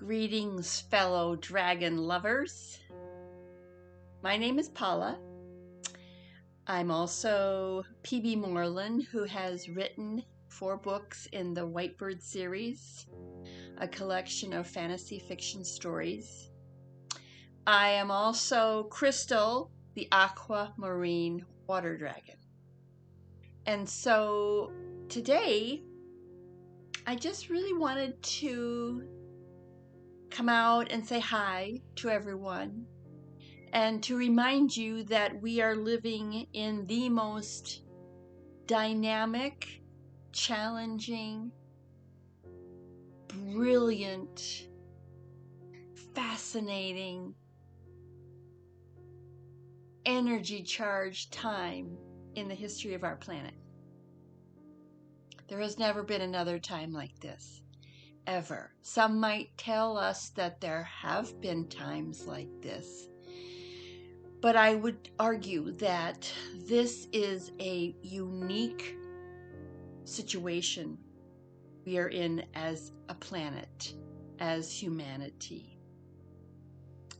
Greetings, fellow dragon lovers. My name is Paula. I'm also P.B. Moreland, who has written 4 books in the Whitebird series, a collection of fantasy fiction stories. I am also Crystal, the aquamarine water dragon. And so today, I just really wanted to come out and say hi to everyone and to remind you that we are living in the most dynamic, challenging, brilliant, fascinating, energy-charged time in the history of our planet. There has never been another time like this, ever. Some might tell us that there have been times like this, but I would argue that this is a unique situation we are in as a planet, as humanity,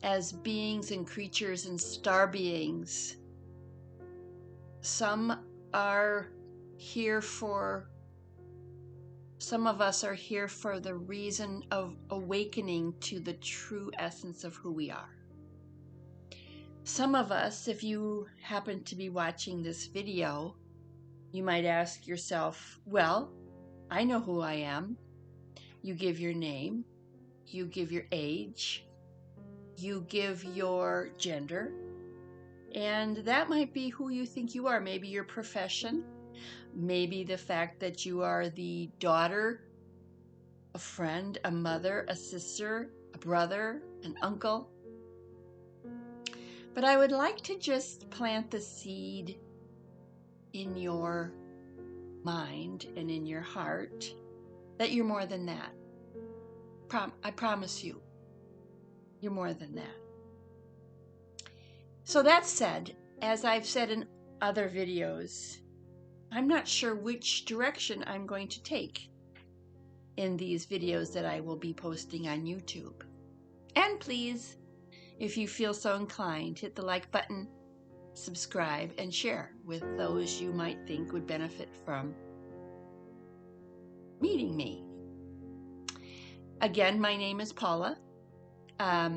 as beings and creatures and star beings. Some of us are here for the reason of awakening to the true essence of who we are. Some of us, if you happen to be watching this video, you might ask yourself, well, I know who I am. You give your name, you give your age, you give your gender, and that might be who you think you are. Maybe your profession, maybe the fact that you are the daughter, a friend, a mother, a sister, a brother, an uncle. But I would like to just plant the seed in your mind and in your heart that you're more than that. I promise you, you're more than that. So that said, as I've said in other videos, I'm not sure which direction I'm going to take in these videos that I will be posting on YouTube. And please, if you feel so inclined, hit the like button, subscribe, and share with those you might think would benefit from meeting me. Again, my name is Paula. I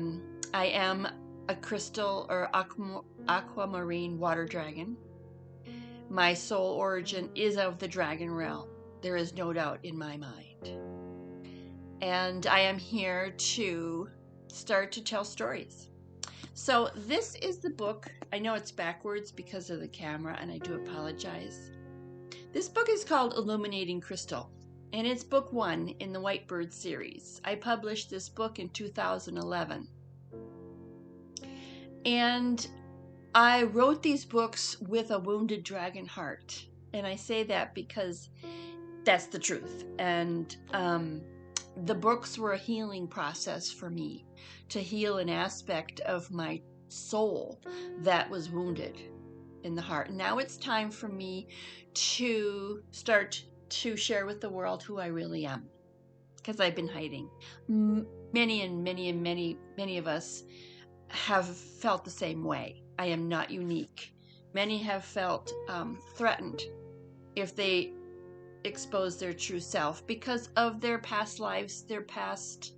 am a crystal or aquamarine water dragon. My soul origin is of the dragon realm. There is no doubt in my mind. And I am here to start to tell stories. So this is the book. I know it's backwards because of the camera, and I do apologize. This book is called Illuminating Crystal, and it's book 1 in the Whitebird series. I published this book in 2011. And I wrote these books with a wounded dragon heart. And I say that because that's the truth. And the books were a healing process for me to heal an aspect of my soul that was wounded in the heart. Now it's time for me to start to share with the world who I really am, because I've been hiding. Many of us have felt the same way. I am not unique. Many have felt threatened if they expose their true self because of their past lives, their past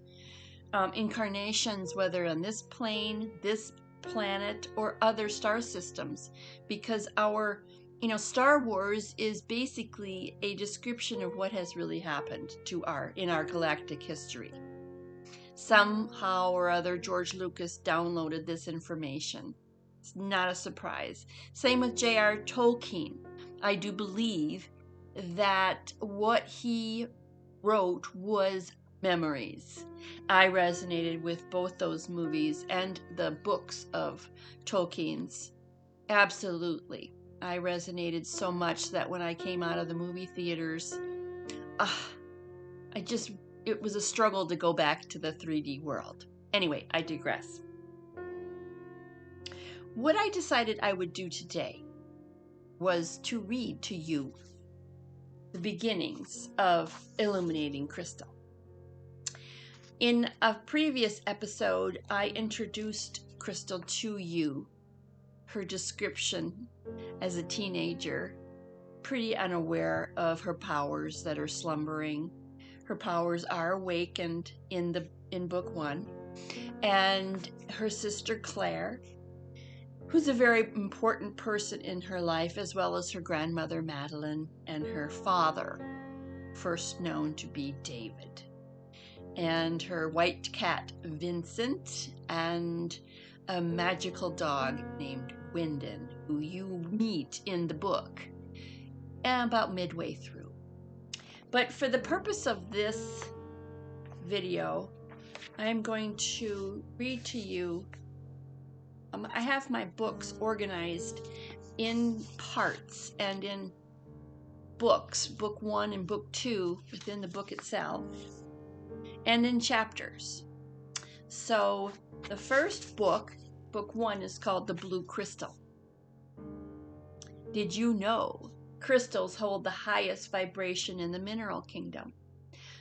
incarnations, whether on this plane, this planet, or other star systems. Because our, Star Wars is basically a description of what has really happened in our galactic history. Somehow or other, George Lucas downloaded this information. It's not a surprise. Same with J.R. Tolkien. I do believe that what he wrote was memories. I resonated with both those movies and the books of Tolkien's. Absolutely. I resonated so much that when I came out of the movie theaters, it was a struggle to go back to the 3D world. Anyway, I digress. What I decided I would do today was to read to you the beginnings of Illuminating Crystal. In a previous episode, I introduced Crystal to you. Her description as a teenager, pretty unaware of her powers that are slumbering. Her powers are awakened in book 1. And her sister Claire, who's a very important person in her life, as well as her grandmother Madeline and her father, first known to be David, and her white cat Vincent, and a magical dog named Wyndon, who you meet in the book about midway through. But for the purpose of this video, I am going to read to you. I have my books organized in parts and in books, book 1 and book 2 within the book itself, and in chapters. So the first book, book 1, is called The Blue Crystal. Did you know crystals hold the highest vibration in the mineral kingdom?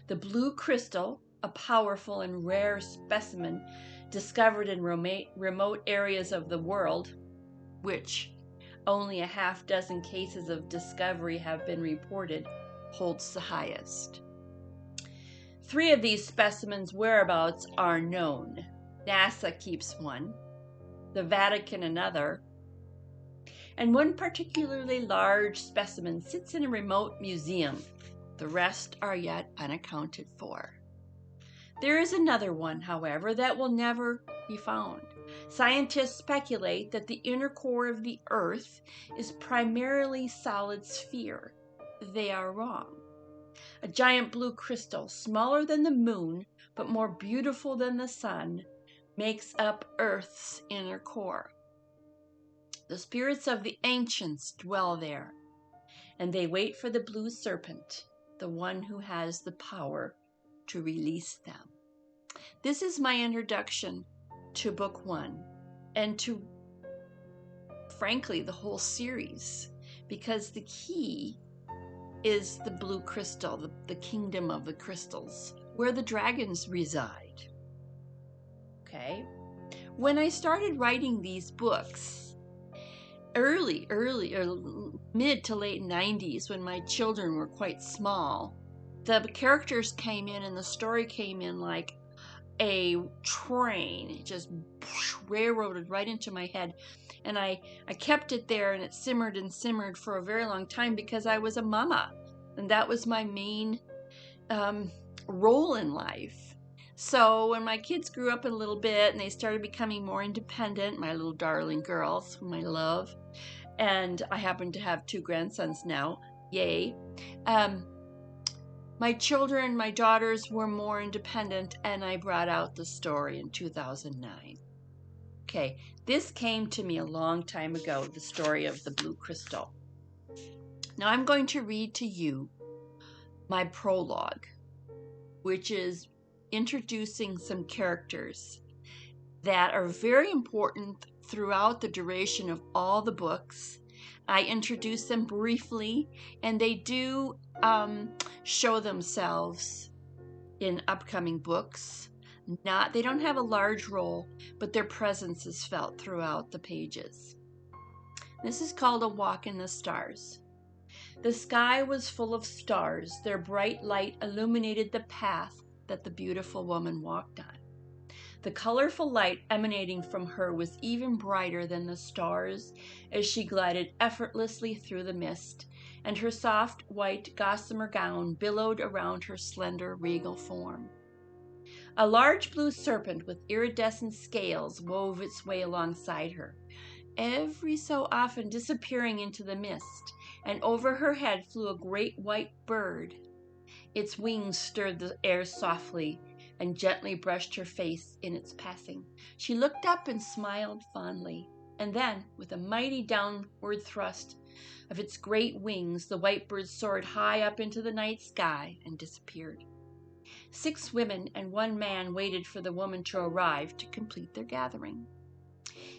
The blue crystal, a powerful and rare specimen discovered in remote areas of the world, which only a half dozen cases of discovery have been reported, holds the highest. 3 of these specimens' whereabouts are known. NASA keeps one, the Vatican another, and one particularly large specimen sits in a remote museum. The rest are yet unaccounted for. There is another one, however, that will never be found. Scientists speculate that the inner core of the Earth is primarily solid sphere. They are wrong. A giant blue crystal, smaller than the moon, but more beautiful than the sun, makes up Earth's inner core. The spirits of the ancients dwell there, and they wait for the blue serpent, the one who has the power to release them. This is my introduction to book 1, and to, frankly, the whole series, because the key is the blue crystal, the kingdom of the crystals, where the dragons reside. Okay? When I started writing these books, early, or mid to late 90s, when my children were quite small, the characters came in and the story came in like a train. It just railroaded right into my head. And I kept it there, and it simmered and simmered for a very long time because I was a mama. And that was my main role in life. So when my kids grew up a little bit and they started becoming more independent, my little darling girls, whom I love, and I happen to have 2 grandsons now, yay. My children, my daughters, were more independent, and I brought out the story in 2009. Okay, this came to me a long time ago, the story of the blue crystal. Now I'm going to read to you my prologue, which is introducing some characters that are very important throughout the duration of all the books. I introduce them briefly, and they do show themselves in upcoming books. They don't have a large role, but their presence is felt throughout the pages. This is called A Walk in the Stars. The sky was full of stars. Their bright light illuminated the path that the beautiful woman walked on. The colorful light emanating from her was even brighter than the stars as she glided effortlessly through the mist, and her soft white gossamer gown billowed around her slender, regal form. A large blue serpent with iridescent scales wove its way alongside her, every so often disappearing into the mist, and over her head flew a great white bird. Its wings stirred the air softly and gently brushed her face in its passing. She looked up and smiled fondly, and then, with a mighty downward thrust of its great wings, the white bird soared high up into the night sky and disappeared. 6 women and 1 man waited for the woman to arrive to complete their gathering.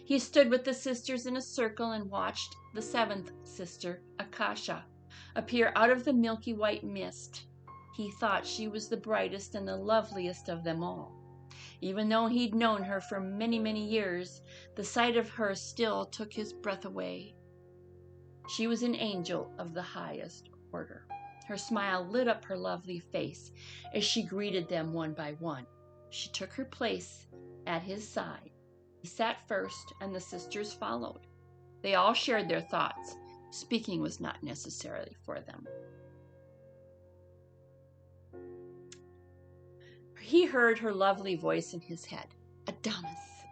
He stood with the sisters in a circle and watched the 7th sister, Akasha, appear out of the milky white mist. he thought she was the brightest and the loveliest of them all. Even though he'd known her for many, many years, the sight of her still took his breath away. She was an angel of the highest order. Her smile lit up her lovely face as she greeted them one by one. She took her place at his side. He sat first, and the sisters followed. They all shared their thoughts. Speaking was not necessary for them. He heard her lovely voice in his head. Adamas.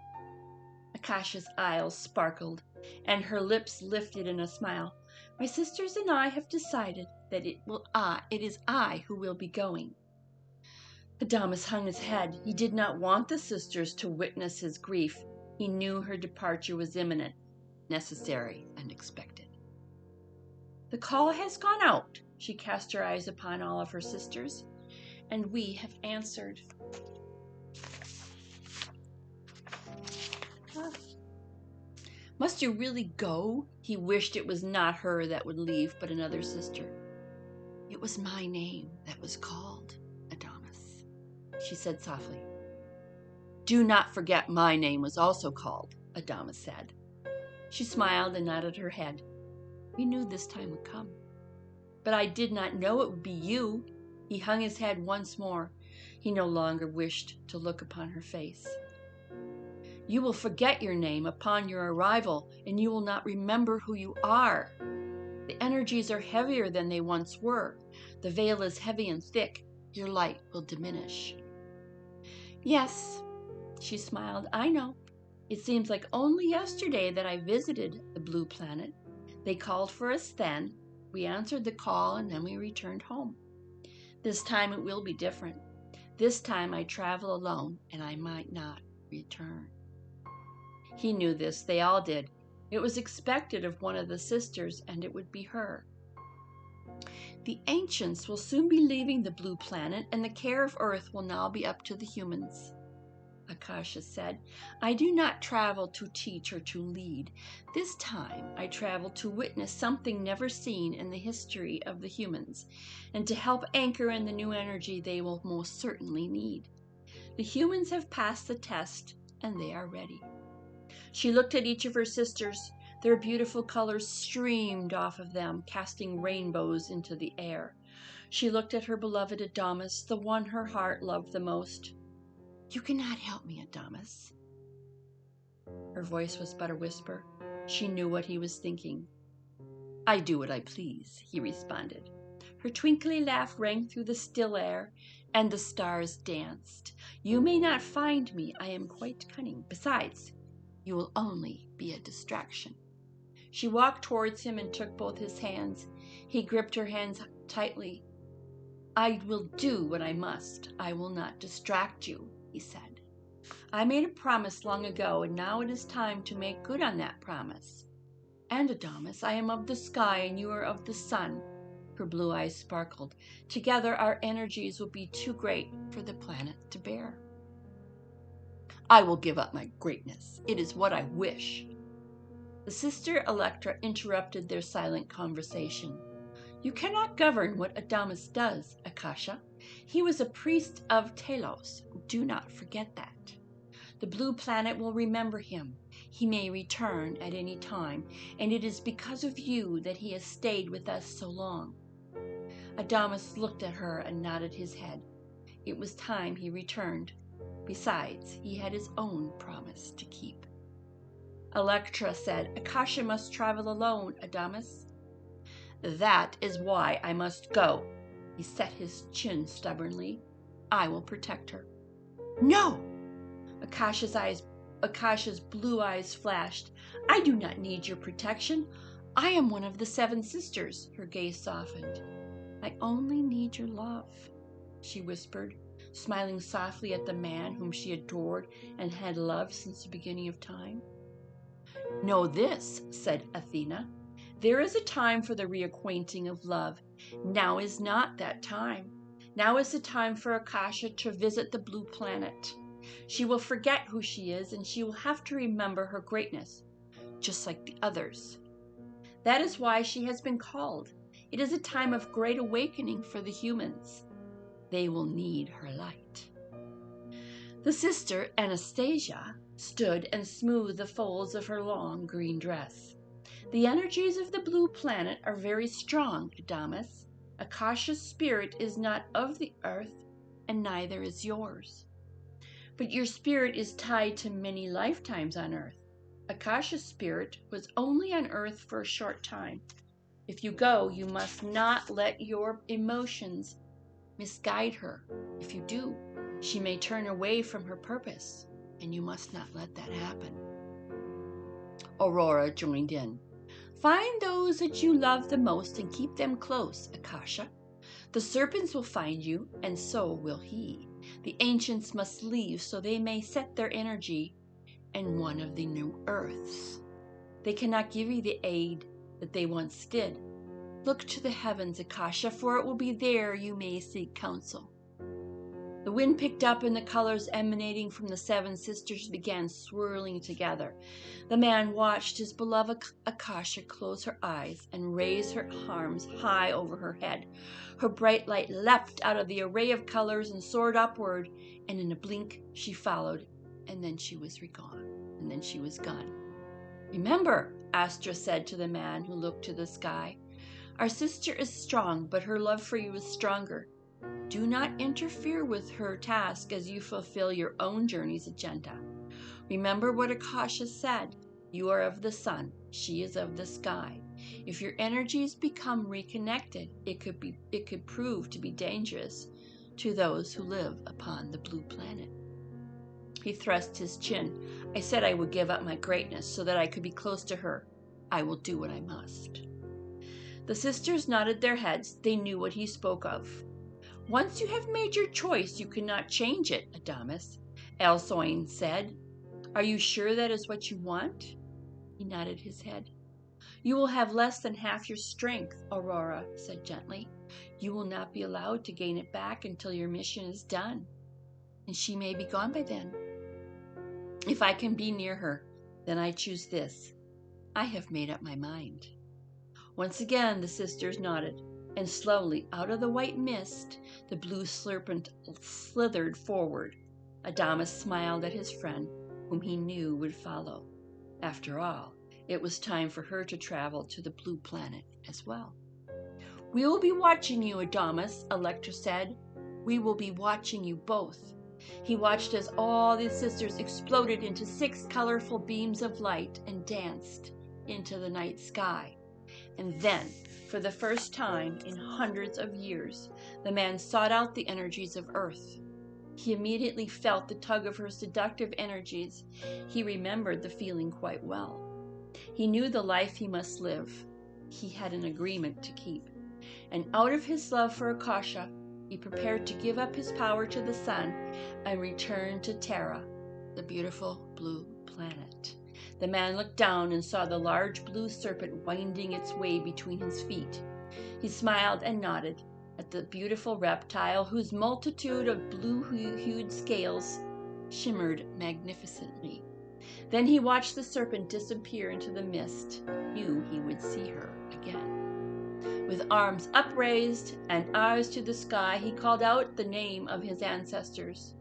Akasha's eyes sparkled, and her lips lifted in a smile. My sisters and I have decided that it is I who will be going. Adamas hung his head. He did not want the sisters to witness his grief. He knew her departure was imminent, necessary, and expected. The call has gone out. She cast her eyes upon all of her sisters, and we have answered. Must you really go? He wished it was not her that would leave, but another sister. It was my name that was called, Adamas, she said softly. Do not forget my name was also called, Adamas said. She smiled and nodded her head. We knew this time would come. But I did not know it would be you. He hung his head once more. He no longer wished to look upon her face. You will forget your name upon your arrival, and you will not remember who you are. The energies are heavier than they once were. The veil is heavy and thick. Your light will diminish. Yes, she smiled, I know. It seems like only yesterday that I visited the blue planet. They called for us then. We answered the call, and then we returned home. This time it will be different. This time I travel alone, and I might not return. He knew this. They all did. It was expected of one of the sisters, and it would be her. The ancients will soon be leaving the blue planet, and the care of Earth will now be up to the humans. Akasha said, I do not travel to teach or to lead. This time I travel to witness something never seen in the history of the humans, and to help anchor in the new energy they will most certainly need. The humans have passed the test, and they are ready. She looked at each of her sisters. Their beautiful colors streamed off of them, casting rainbows into the air. She looked at her beloved Adamas, the one her heart loved the most. You cannot help me, Adamas. Her voice was but a whisper. She knew what he was thinking. I do what I please, he responded. Her twinkly laugh rang through the still air, and the stars danced. You may not find me. I am quite cunning. Besides, you will only be a distraction. She walked towards him and took both his hands. He gripped her hands tightly. I will do what I must. I will not distract you, he said. I made a promise long ago, and now it is time to make good on that promise. And, Adamas, I am of the sky, and you are of the sun. Her blue eyes sparkled. Together our energies will be too great for the planet to bear. I will give up my greatness. It is what I wish. The sister Electra interrupted their silent conversation. You cannot govern what Adamas does, Akasha. He was a priest of Telos. Do not forget that. The blue planet will remember him. He may return at any time, and it is because of you that he has stayed with us so long. Adamas looked at her and nodded his head. It was time he returned. Besides, he had his own promise to keep. Electra said, Akasha must travel alone, Adamas. That is why I must go. He set his chin stubbornly. I will protect her. No! Akasha's blue eyes flashed. I do not need your protection. I am one of the 7 sisters. Her gaze softened. I only need your love, she whispered, smiling softly at the man whom she adored and had loved since the beginning of time. Know this, said Athena. There is a time for the reacquainting of love. Now is not that time. Now is the time for Akasha to visit the blue planet. She will forget who she is, and she will have to remember her greatness, just like the others. That is why she has been called. It is a time of great awakening for the humans. They will need her light. The sister, Anastasia, stood and smoothed the folds of her long green dress. The energies of the blue planet are very strong, Adamus. Akasha's spirit is not of the earth, and neither is yours. But your spirit is tied to many lifetimes on earth. Akasha's spirit was only on earth for a short time. If you go, you must not let your emotions misguide her. If you do, she may turn away from her purpose, and you must not let that happen. Aurora joined in. Find those that you love the most and keep them close, Akasha. The serpents will find you, and so will he. The ancients must leave so they may set their energy in one of the new earths. They cannot give you the aid that they once did. Look to the heavens, Akasha, for it will be there you may seek counsel. The wind picked up, and the colors emanating from the seven sisters began swirling together. The man watched his beloved Akasha close her eyes and raise her arms high over her head. Her bright light leapt out of the array of colors and soared upward, and in a blink she followed, and then she was gone. Remember, Astra said to the man who looked to the sky, our sister is strong, but her love for you is stronger. Do not interfere with her task as you fulfill your own journey's agenda. Remember what Akasha said. You are of the sun, she is of the sky. If your energies become reconnected, it could prove to be dangerous to those who live upon the blue planet. He thrust his chin. I said I would give up my greatness so that I could be close to her. I will do what I must. The sisters nodded their heads. They knew what he spoke of. Once you have made your choice, you cannot change it, Adamus, Alsoin said. Are you sure that is what you want? He nodded his head. You will have less than half your strength, Aurora said gently. You will not be allowed to gain it back until your mission is done, and she may be gone by then. If I can be near her, then I choose this. I have made up my mind. Once again the sisters nodded, and slowly out of the white mist the blue serpent slithered forward. Adamus smiled at his friend, whom he knew would follow. After all, it was time for her to travel to the blue planet as well. We will be watching you, Adamus, Electra said. We will be watching you both. He watched as all the sisters exploded into 6 colorful beams of light and danced into the night sky. And then, for the first time in hundreds of years, the man sought out the energies of Earth. He immediately felt the tug of her seductive energies. He remembered the feeling quite well. He knew the life he must live. He had an agreement to keep. And out of his love for Akasha, he prepared to give up his power to the sun and return to Terra, the beautiful blue planet. The man looked down and saw the large blue serpent winding its way between his feet. He smiled and nodded at the beautiful reptile whose multitude of blue-hued scales shimmered magnificently. Then he watched the serpent disappear into the mist, knew he would see her again. With arms upraised and eyes to the sky, he called out the name of his ancestors.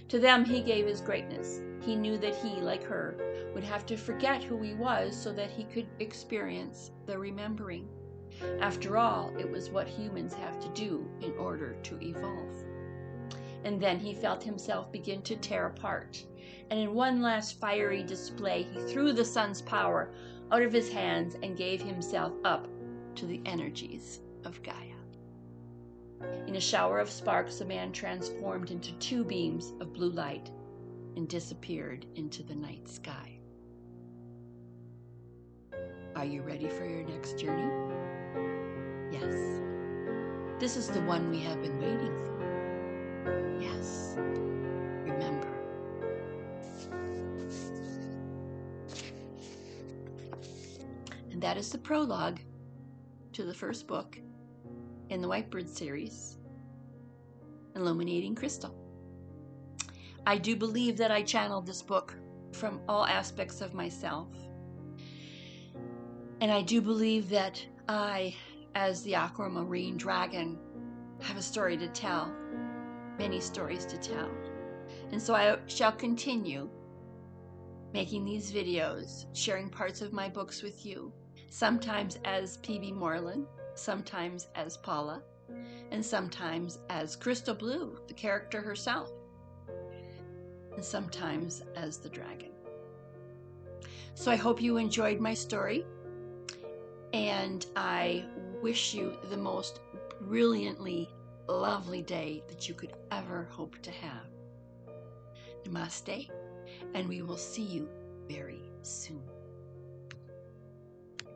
To them he gave his greatness. He knew that he, like her, would have to forget who he was so that he could experience the remembering. After all, it was what humans have to do in order to evolve. And then he felt himself begin to tear apart, and in one last fiery display, he threw the sun's power out of his hands and gave himself up to the energies of Gaia. In a shower of sparks, the man transformed into 2 beams of blue light and disappeared into the night sky. Are you ready for your next journey? Yes. This is the one we have been waiting for. Yes. Remember. And that is the prologue to the first book in the Whitebird series, Illuminating Crystal. I do believe that I channeled this book from all aspects of myself. And I do believe that I, as the aquamarine dragon, have a story to tell. many stories to tell. And so I shall continue making these videos, sharing parts of my books with you, sometimes as P.B. Moreland, sometimes as Paula, and sometimes as Crystal Blue, the character herself, and sometimes as the dragon. So I hope you enjoyed my story, and I wish you the most brilliantly lovely day that you could ever hope to have. Namaste, and we will see you very soon.